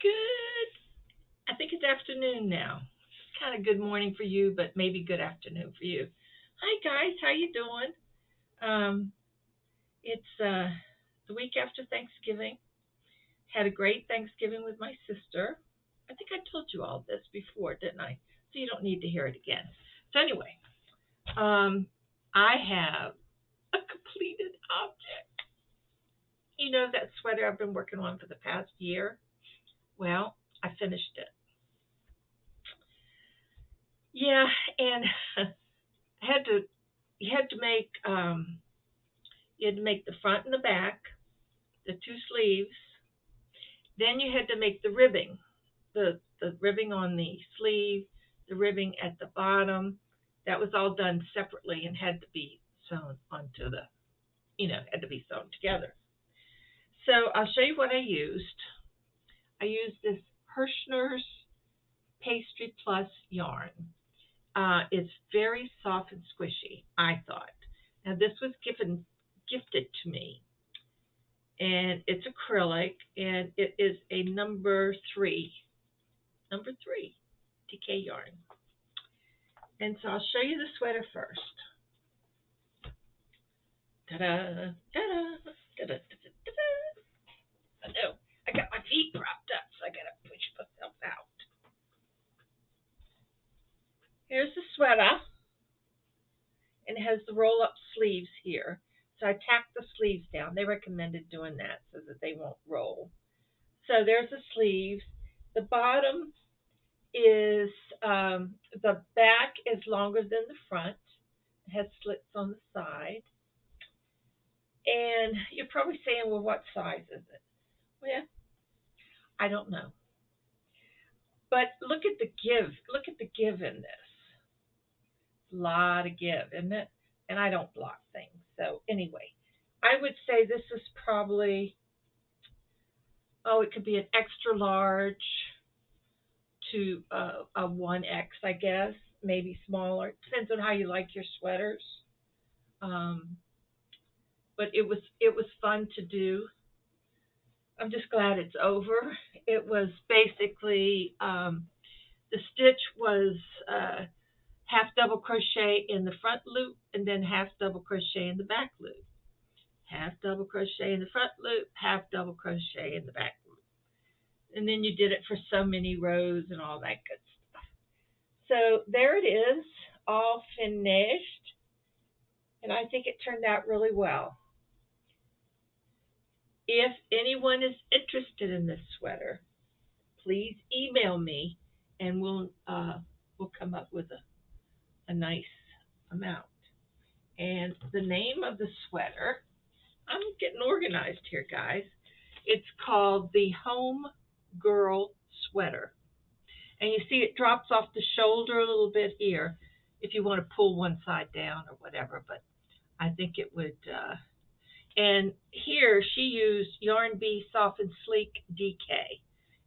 Good. I think it's afternoon now. It's kind of good morning for you, but maybe good afternoon for you. Hi guys, how you doing? Um, it's the week after Thanksgiving. Had a great Thanksgiving with my sister. I think I told you all this before, didn't I? So you don't need to hear it again. So anyway, um, I have a completed object. You know that sweater I've been working on for the past year? Well, I finished it. Yeah, and had to you had to make you had to make the front and the back, the two sleeves. Then you had to make the ribbing, the ribbing on the sleeve, the ribbing at the bottom. That was all done separately and had to be sewn onto the, had to be sewn together. So I'll show you what I used. I used this Hirschner's Pastry Plus yarn. It's very soft and squishy, I thought. Now this was gifted to me, and it's acrylic, and it is a number three DK yarn. And so I'll show you the sweater first. Ta-da, ta-da, ta-da, ta-da. I know, I got my feet propped up, so I gotta push myself out. Here's the sweater, and it has the roll-up sleeves here. So I tacked the sleeves down. They recommended doing that so that they won't roll. So there's the sleeves. The bottom is the back is longer than the front. It has slits on the side. And you're probably saying, well, what size is it? Well, I don't know. But look at the give. Look at the give in this. A lot of give, isn't it? And I don't block things. So anyway, I would say this is probably, it could be an extra large to a 1X, I guess, maybe smaller. Depends on how you like your sweaters. Um, but it was fun to do. I'm just glad it's over. It was basically the stitch was half double crochet in the front loop and then half double crochet in the back loop. Half double crochet in the front loop, half double crochet in the back loop. And then you did it for so many rows and all that good stuff. So there it is, all finished. And I think it turned out really well. If anyone is interested in this sweater, please email me and we'll come up with a nice amount. And the name of the sweater, I'm getting organized here, guys. It's called the Home Girl Sweater. And you see it drops off the shoulder a little bit here if you want to pull one side down or whatever, but I think it would. And here she used Yarn Bee Soft and Sleek DK,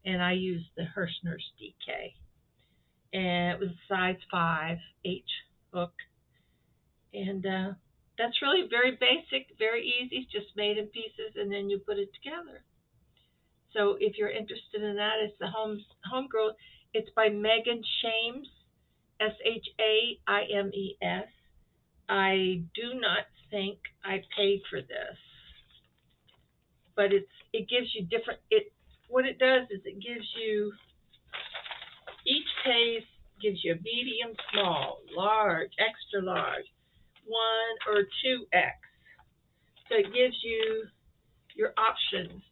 and I used the Hirschner's DK. And it was a size 5H hook. And that's really very basic, very easy, just made in pieces, and then you put it together. So if you're interested in that, it's the Homegirl. It's by Megan Shames, Shaimes. I do not think I paid for this, but it gives you different. What it does is it gives you each page gives you a medium, small, large, extra large, 1 or 2X. So it gives you your options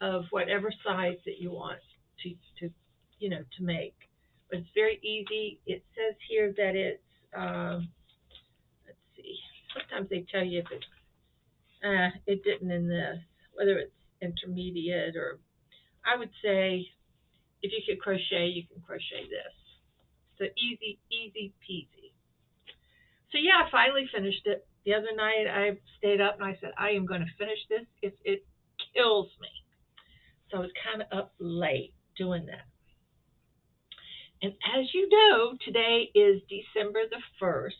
of whatever size that you want to make. But it's very easy. It says here that it's let's see. Sometimes they tell you if it's it didn't in this, whether it's intermediate or I would say if you could crochet, you can crochet this. So easy, easy peasy. So yeah, I finally finished it. The other night I stayed up and I said, I am going to finish this if it kills me. So I was kind of up late doing that. And as you know, today is December the 1st,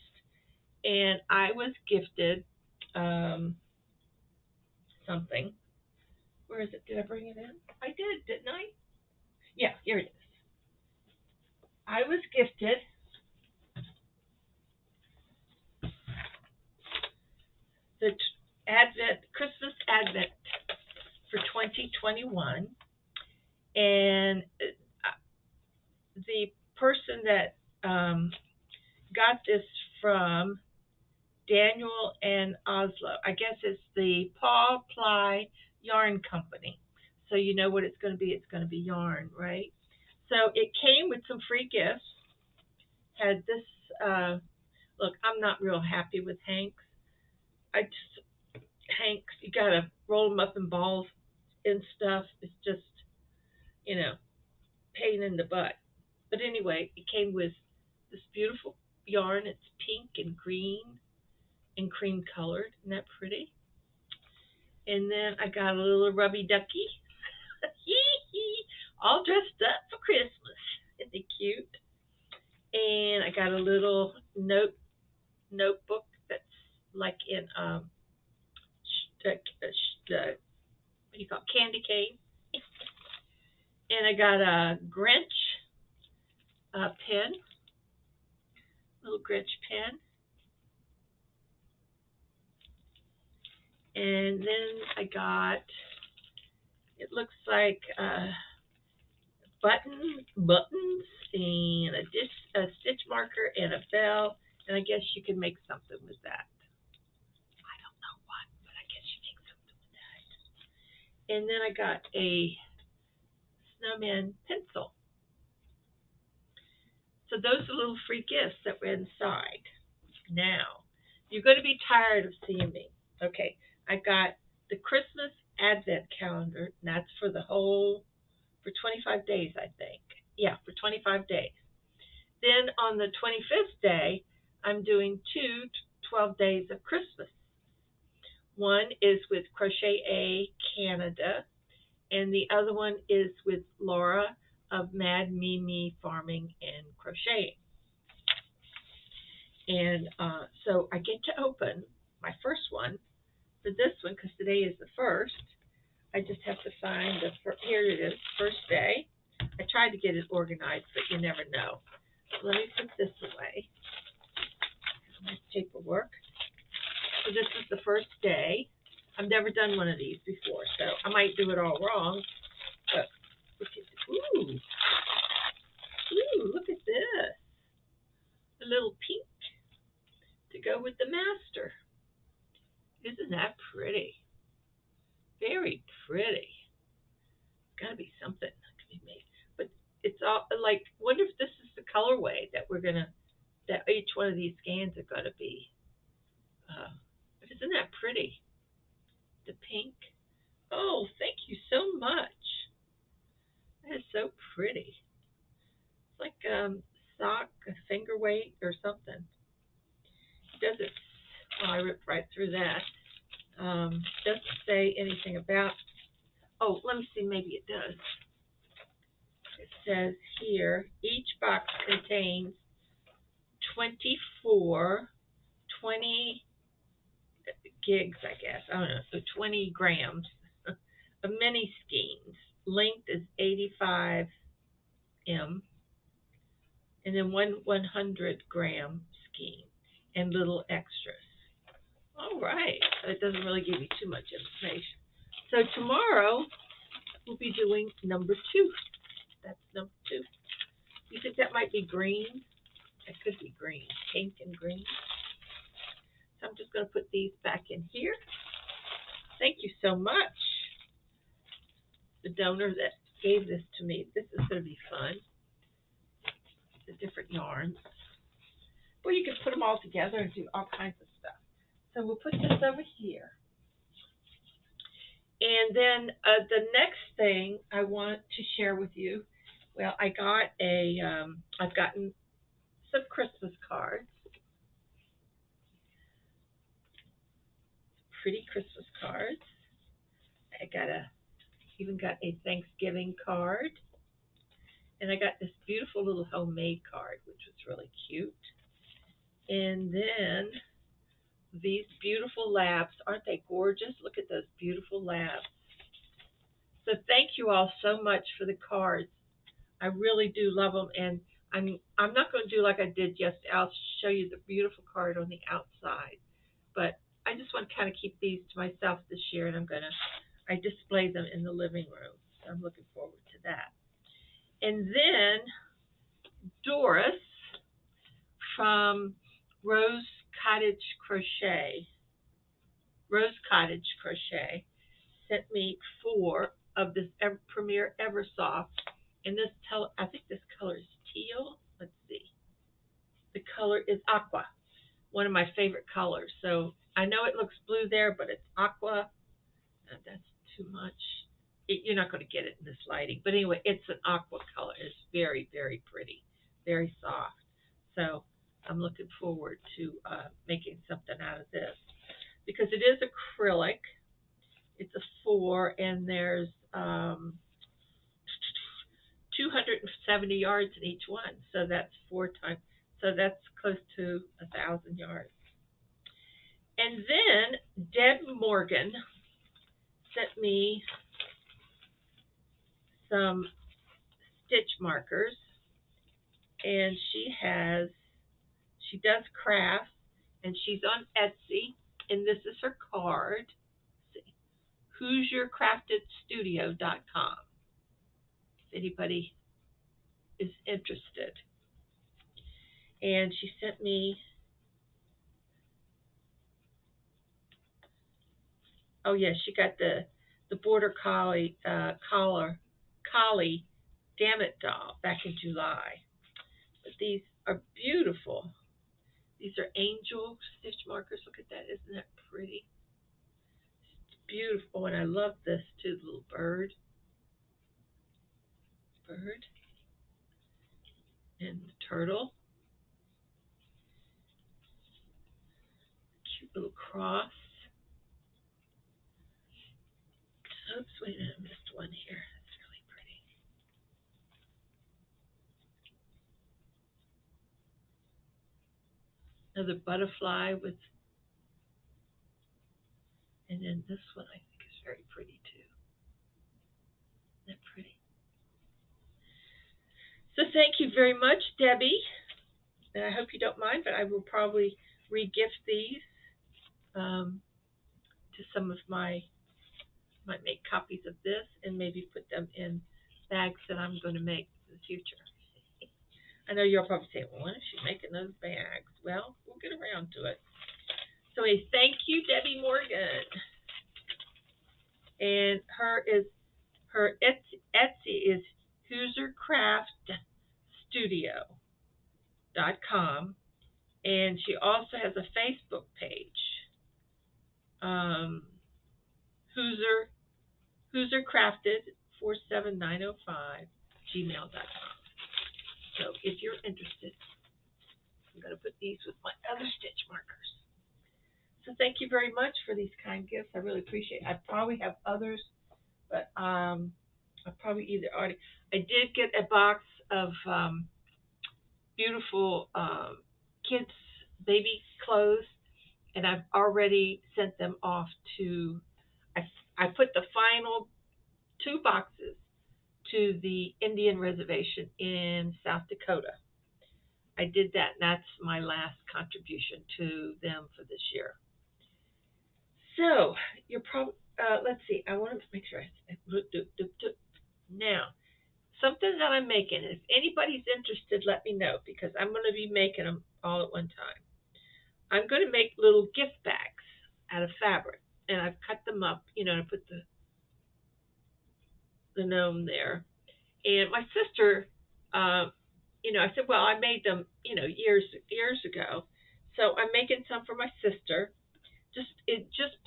and I was gifted something. Where is it? Did I bring it in? I did, didn't I? Yeah, here it is. I was gifted the Christmas Advent for 2021, and the person that got this from Daniel and Oslo. I guess it's the Paw Ply Yarn Company. So you know what it's going to be. It's going to be yarn, right? So it came with some free gifts. Had this. Look, I'm not real happy with Hanks. Hanks, you gotta roll them up in balls and stuff. It's just, you know, pain in the butt. But anyway, it came with this beautiful yarn. It's pink and green and cream colored. Isn't that pretty? And then I got a little rubby ducky, all dressed up for Christmas. Isn't it cute? And I got a little notebook that's like in what do you call it, candy cane. And I got a Grinch pen, little Grinch pen. And then I got, it looks like buttons and a stitch marker and a bell. And I guess you can make something with that. I don't know what, but I guess you make something with that. And then I got a snowman pencil. So those are little free gifts that were inside. Now, you're going to be tired of seeing me. Okay, I got the Christmas Advent calendar, and that's for the whole, for 25 days, I think. Yeah, for 25 days. Then on the 25th day, I'm doing 12 days of Christmas. One is with Crochet A Canada, and the other one is with Laura of Mad Mimi Farming and Crocheting. And so I get to open my first one for this one because today is the first. I just have to find here it is, first day. I tried to get it organized, but you never know. So let me put this away. My paperwork. So this is the first day. I've never done one of these before, so I might do it all wrong. But ooh, look at this. A little pink to go with the master. Isn't that pretty? Very pretty. Got to be something that can be made. But it's all like, wonder if this is the colorway that that each one of these scans are gonna be. But isn't that pretty? The pink. Oh, thank you so much. That is so pretty. It's like sock, a finger weight, or something. It doesn't. Well, I ripped right through that. Doesn't say anything about. Oh, let me see. Maybe it does. It says here each box contains 24, 20 gigs, I guess. I don't know. So 20 grams of mini skeins. Length is 85 m, and then one 100-gram skein and little extras. All right. So it doesn't really give you too much information. So tomorrow we'll be doing number 2. That's number 2. You think that might be green? It could be green, pink and green. So I'm just going to put these back in here. Thank you so much, the donor that gave this to me. This is going to be fun. The different yarns. Well, you can put them all together and do all kinds of stuff. So we'll put this over here. And then the next thing I want to share with you, well, I've gotten some Christmas cards. Pretty Christmas cards. I even got a Thanksgiving card. And I got this beautiful little homemade card, which was really cute. And then these beautiful labs. Aren't they gorgeous? Look at those beautiful labs. So thank you all so much for the cards. I really do love them, and I'm not going to do like I did yesterday. I'll show you the beautiful card on the outside, but I just want to kind of keep these to myself this year, and I display them in the living room. So I'm looking forward to that. And then Doris from Rose Cottage Crochet, Rose Cottage Crochet, sent me 4 of this Premier Eversoft, and I think this color is teal. Let's see. The color is aqua, one of my favorite colors. So I know it looks blue there, but it's aqua. That's too much. You're not going to get it in this lighting. But anyway, it's an aqua color. It's very, very pretty, very soft. So I'm looking forward to making something out of this because it is acrylic. It's a 4, and there's 270 yards in each one. So that's 4 times. So that's close to 1,000 yards. And then Deb Morgan sent me some stitch markers, and she does crafts, and she's on Etsy, and this is her card. Let's see, HoosierCraftedStudio.com. If anybody is interested. And she sent me, oh yeah, she got the border collie Dammit doll back in July. But these are beautiful. These are angel stitch markers. Look at that. Isn't that pretty? It's beautiful. And I love this too, the little bird. And the turtle. Cute little cross. Oops, wait a minute. I missed one here. That's really pretty. Another butterfly with, and then this one I think is very pretty too. Isn't that pretty? So thank you very much, Debbie. And I hope you don't mind, but I will probably re-gift these to some of might make copies of this and maybe put them in bags that I'm going to make in the future. I know you're probably saying, well, when is she making those bags? Well, we'll get around to it. So thank you, Debbie Morgan. And her Etsy is HoosierCraftStudio.com, and she also has a Facebook page, Hoosier Crafted 47905 gmail.com. So if you're interested, I'm going to put these with my other stitch markers. So thank you very much for these kind gifts. I really appreciate it. I probably have others, but I probably either already. I did get a box of beautiful kids' baby clothes, and I've already sent them off to. I put the final 2 boxes to the Indian reservation in South Dakota. I did that, and that's my last contribution to them for this year. So you're probably let's see. I want to make sure now something that I'm making. If anybody's interested, let me know because I'm going to be making them all at one time. I'm going to make little gift bags out of fabric, and I've cut them up. And I put the gnome there. And my sister, I said, well, I made them, years ago. So I'm making some for my sister. Just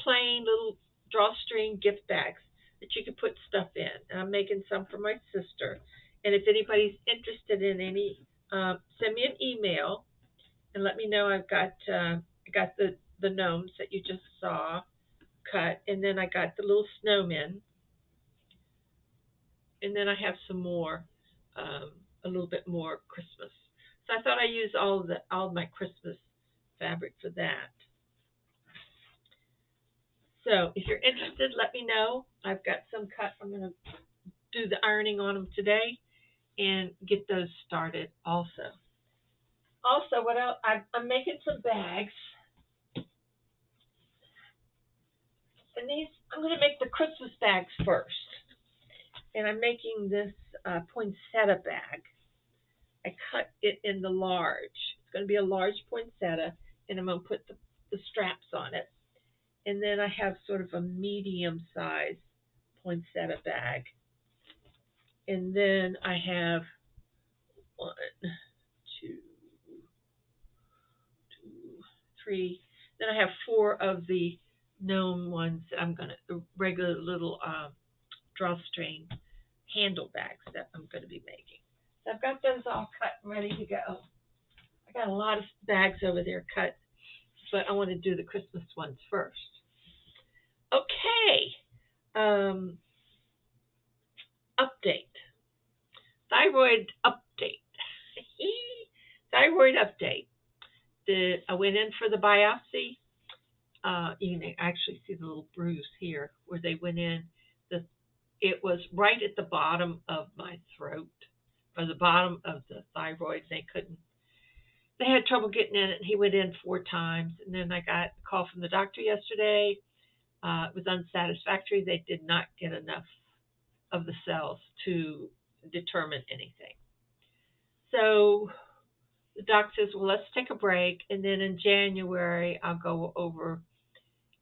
plain little drawstring gift bags that you can put stuff in. And I'm making some for my sister. And if anybody's interested in any, send me an email and let me know. I got the gnomes that you just saw cut, and then I got the little snowmen, and then I have some more, a little bit more Christmas. So I thought I'd use all of my Christmas fabric for that. So if you're interested, let me know. I've got some cut. I'm going to do the ironing on them today, and get those started also. Also, what else? I'm making some bags. And these, I'm going to make the Christmas bags first. And I'm making this poinsettia bag. I cut it in the large. It's going to be a large poinsettia, and I'm going to put the straps on it. And then I have sort of a medium-sized poinsettia bag. And then I have 1, 2, 3. Then I have 4 of the gnome ones that I'm going to, the regular little drawstring handle bags that I'm going to be making. So I've got those all cut and ready to go. I got a lot of bags over there cut, but I want to do the Christmas ones first. Okay. Update. Thyroid update. Thyroid update. I went in for the biopsy. You can actually see the little bruise here where they went in. It was right at the bottom of my throat, or the bottom of the thyroid. They had trouble getting in it, and he went in 4 times. And then I got a call from the doctor yesterday. It was unsatisfactory. They did not get enough of the cells to determine anything. So the doc says, well, let's take a break. And then in January, I'll go over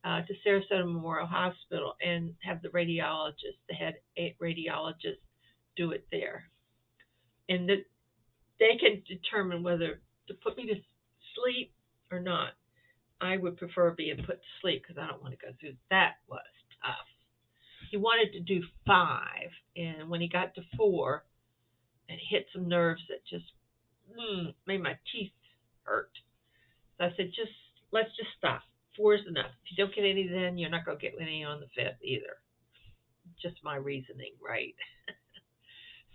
to Sarasota Memorial Hospital and have the head radiologist, do it there. And they can determine whether to put me to sleep or not. I would prefer being put to sleep because I don't want to go through that. Was tough. He wanted to do 5, and when he got to 4, it hit some nerves that just made my teeth hurt. So I said, let's just stop. 4 is enough. If you don't get any then, you're not going to get any on the 5th either. Just my reasoning, right?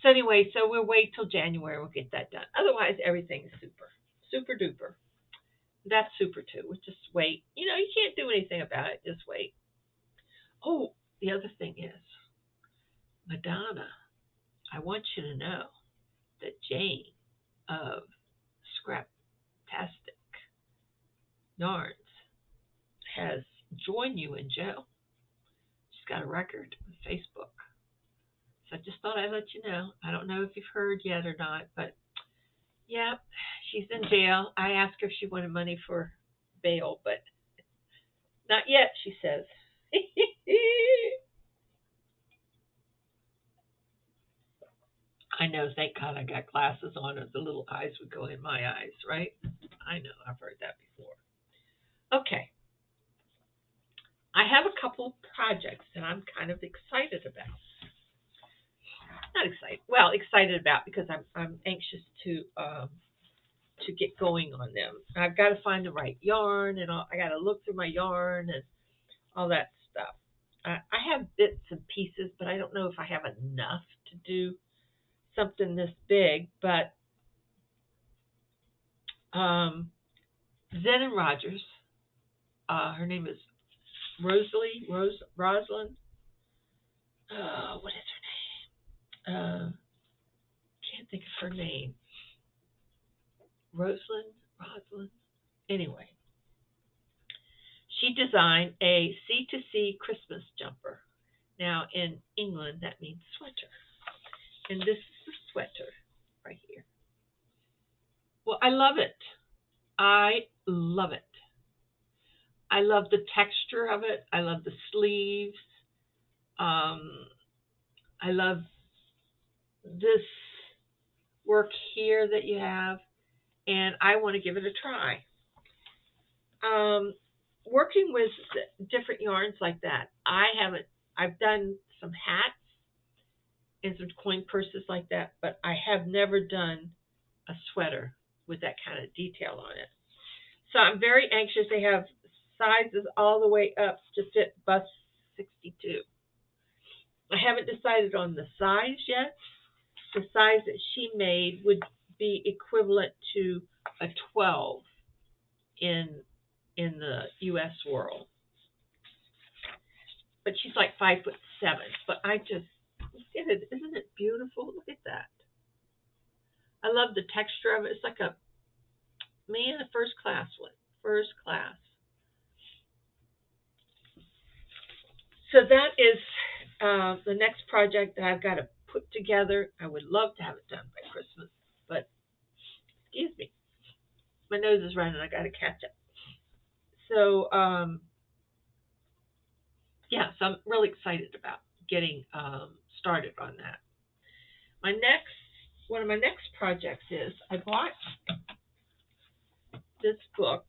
So anyway, so we'll wait till January. We'll get that done. Otherwise, everything's super. Super duper. That's super too. We'll just wait. You can't do anything about it. Just wait. Oh, the other thing is, Madonna, I want you to know that Jane of Scraptastic Yarns has joined you in jail. She's got a record on Facebook. So I just thought I'd let you know. I don't know if you've heard yet or not, but yeah, she's in jail. I asked her if she wanted money for bail, but not yet, she says. I know, thank God I got glasses on or the little eyes would go in my eyes, right? I know, I've heard that before. Okay. I have a couple of projects that I'm kind of excited about. Not excited. Well, excited about because I'm anxious to get going on them. I've got to find the right yarn, and I got to look through my yarn and all that stuff. I have bits and pieces, but I don't know if I have enough to do something this big. But Zen and Rogers, her name is Rosalind. What is her name? Can't think of her name. Rosalind. Anyway, she designed a C2C Christmas jumper. Now in England that means sweater, and this is the sweater right here. Well, I love it. I love it. I love the texture of it. I love the sleeves. I love this work here that you have, and I want to give it a try. Working with different yarns like that, I've done some hats and some coin purses like that, but I have never done a sweater with that kind of detail on it. So I'm very anxious. They have sizes all the way up to fit bust 62. I haven't decided on the size yet. The size that she made would be equivalent to a 12 in the U.S. world. But she's like 5'7". But I just look at it. Isn't it beautiful? Look at that. love the texture of it. It's like a first class one. First class. So that is the next project that I've got to put together. I would love to have it done by Christmas, but excuse me, my nose is running. I got to catch up. So yeah, so I'm really excited about getting started on that. One of my next projects is I bought this book.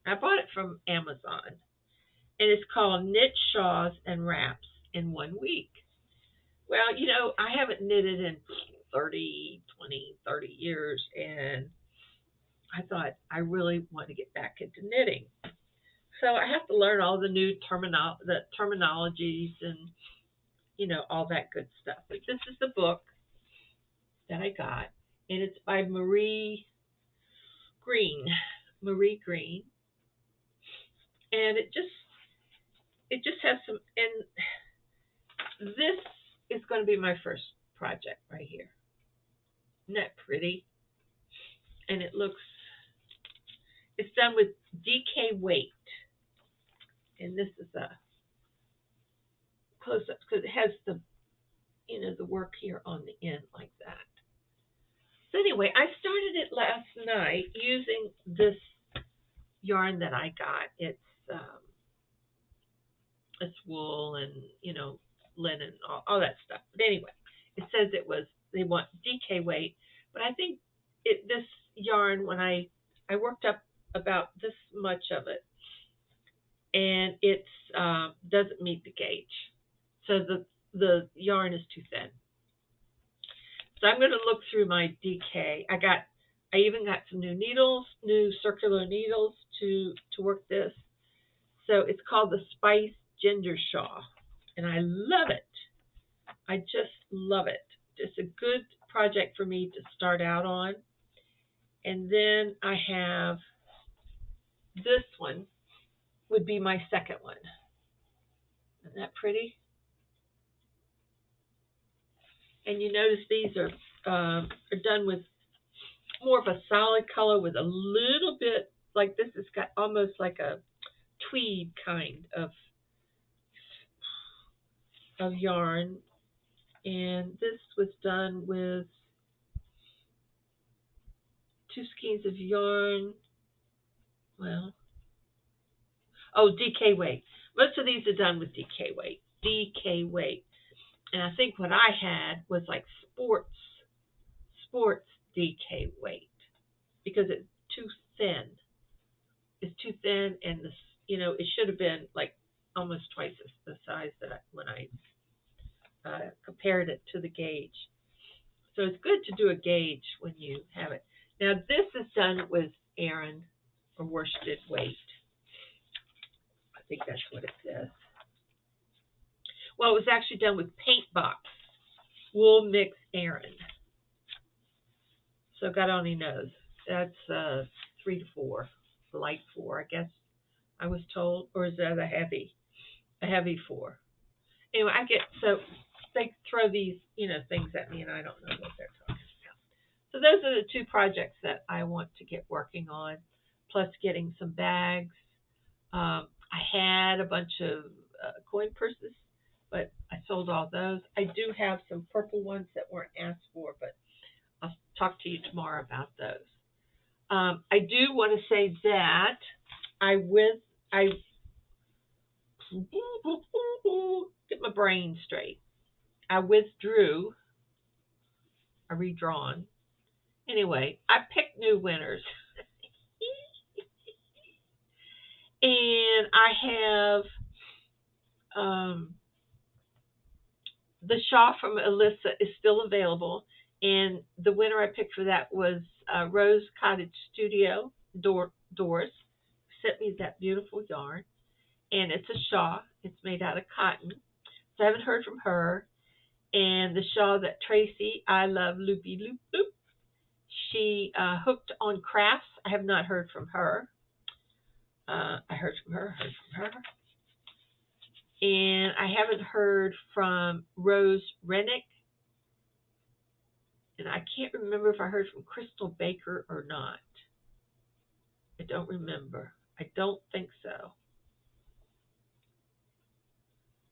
I bought it from Amazon, and it's called Knit Shawls and Wraps in 1 week. Well, I haven't knitted in 30 years, and I thought I really want to get back into knitting. So I have to learn all the new terminologies and, all that good stuff. But this is the book that I got, and it's by Marie Green. Marie Green. And it just has some, and this is going to be my first project right here. Isn't that pretty? And it's done with DK weight. And this is a close up because it has the work here on the end like that. So anyway, I started it last night using this yarn that I got. It's wool and linen, all that stuff. But anyway, it says they want DK weight, but I think this yarn, when I worked up about this much of it, and it doesn't meet the gauge, so the yarn is too thin. So I'm going to look through my DK. I even got some new circular needles to work this. So it's called the Spice Ginger Shawl, and I love it. I just love it. It's a good project for me to start out on. And then I have this one would be my second one. Isn't that pretty? And you notice these are done with more of a solid color with a little bit, like this has got almost like a tweed kind of yarn. And this was done with 2 skeins of yarn. Well, DK weight. Most of these are done with DK weight. DK weight. And I think what I had was like sports DK weight, because it's too thin. It's too thin, and this, it should have been like almost twice the size that when I compared it to the gauge. So it's good to do a gauge when you have it. Now this is done with Aran or worsted weight. I think that's what it says. Well, it was actually done with Paint Box wool mix Aran. So God only knows. That's 3 to 4, light 4, I guess I was told, or is that a heavy 4? Anyway, so they throw these things at me, and I don't know what they're talking about. So those are the 2 projects that I want to get working on, plus getting some bags. I had a bunch of coin purses, but I sold all those. I do have some purple ones that weren't asked for, but I'll talk to you tomorrow about those. I do want to say that get my brain straight. I redrawn. Anyway, I picked new winners. And I have the shawl from Alyssa is still available. And the winner I picked for that was Rose Cottage Studio. Doris sent me that beautiful yarn. And it's a shawl. It's made out of cotton. So I haven't heard from her. And the shawl that Tracy, I love Loopy Loop Loop, she hooked on Crafts. I have not heard from her. I heard from her. And I haven't heard from Rose Rennick. And I can't remember if I heard from Crystal Baker or not. I don't remember. I don't think so.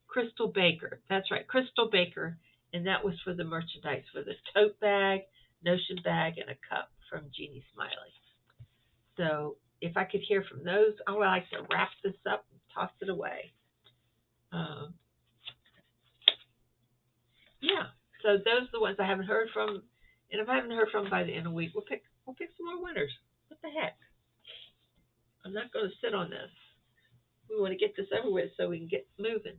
Crystal Baker. That's right, Crystal Baker. And that was for the merchandise, for the tote bag, notion bag, and a cup from Jeannie Smiley. So if I could hear from those, I would like to wrap this up and toss it away. Yeah. So those are the ones I haven't heard from. And if I haven't heard from by the end of the week, we'll pick some more winners. What the heck? I'm not going to sit on this. We want to get this over with so we can get moving.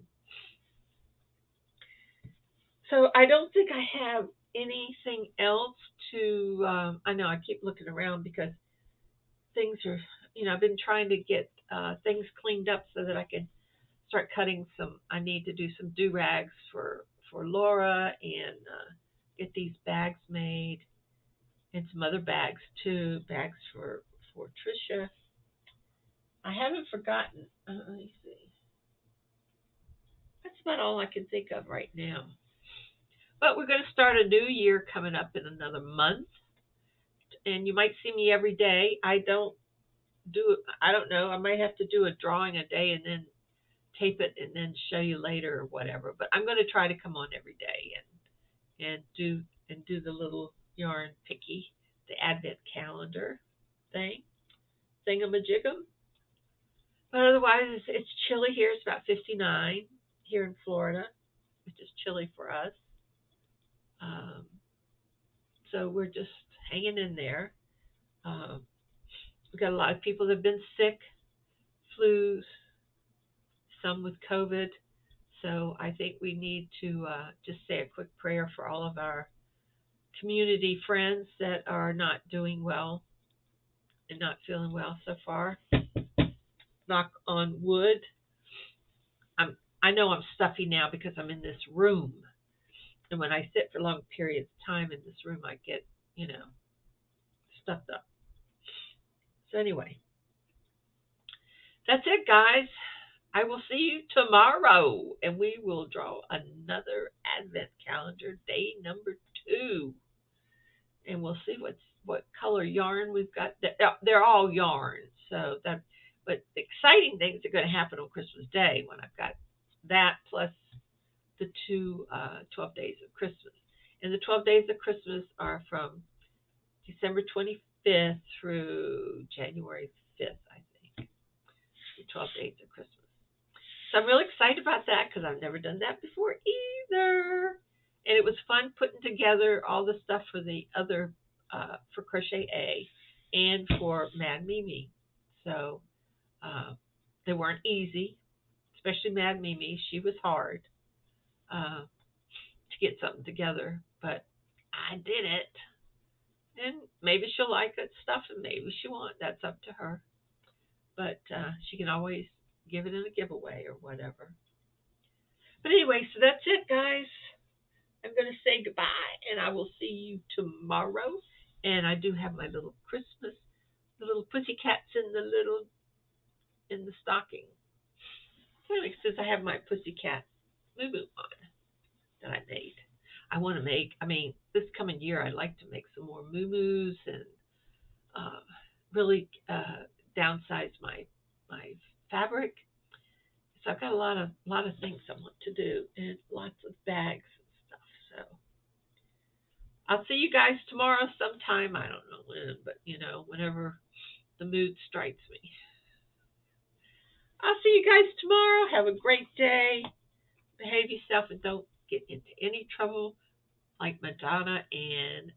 So I don't think I have anything else to. I know I keep looking around because things are. I've been trying to get things cleaned up so that I can start cutting some. I need to do some do rags for Laura and get these bags made and some other bags too. Bags for Trisha. I haven't forgotten. Let me see. That's about all I can think of right now. But we're going to start a new year coming up in another month, and you might see me every day. I don't know. I might have to do a drawing a day and then tape it and then show you later or whatever. But I'm going to try to come on every day and do the little yarn picky, the advent calendar thingamajigam. But otherwise, it's chilly here. It's about 59 here in Florida, which is chilly for us. So we're just hanging in there. We've got a lot of people that have been sick, flus, some with COVID. So I think we need to just say a quick prayer for all of our community friends that are not doing well and not feeling well so far. Knock on wood. I know I'm stuffy now because I'm in this room. And when I sit for long periods of time in this room, I get, stuffed up. So anyway, that's it, guys. I will see you tomorrow, and we will draw another Advent calendar, day number 2. And we'll see what color yarn we've got. They're all yarn, but the exciting things are going to happen on Christmas Day when I've got that plus the 12 days of Christmas. And the 12 days of Christmas are from December 25th through January 5th, I think. The 12 days of Christmas. So I'm really excited about that because I've never done that before either. And it was fun putting together all the stuff for the other, for Crochet A and for Mad Mimi. So they weren't easy, especially Mad Mimi. She was hard to get something together, but I did it. And maybe she'll like it stuff and maybe she won't. That's up to her. But she can always give it in a giveaway or whatever. But anyway, so that's it, guys. I'm going to say goodbye, and I will see you tomorrow. And I do have my little Christmas, the little pussycats in the stocking. So anyway, since I have my pussycat moo on that I made, I want to make. This coming year, I'd like to make some more moo-moos and really downsize my fabric. So I've got a lot of things I want to do and lots of bags and stuff. So I'll see you guys tomorrow sometime. I don't know when, but whenever the mood strikes me. I'll see you guys tomorrow. Have a great day. Behave yourself and don't get into any trouble like Madonna and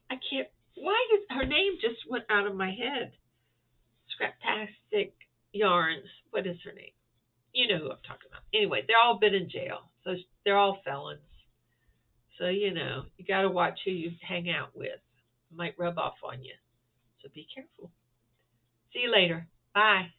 I can't. Why did her name just went out of my head? Scraptastic Yarns. What is her name? You know who I'm talking about. Anyway, they're all been in jail, so they're all felons. So you got to watch who you hang out with. It might rub off on you. So be careful. See you later. Bye.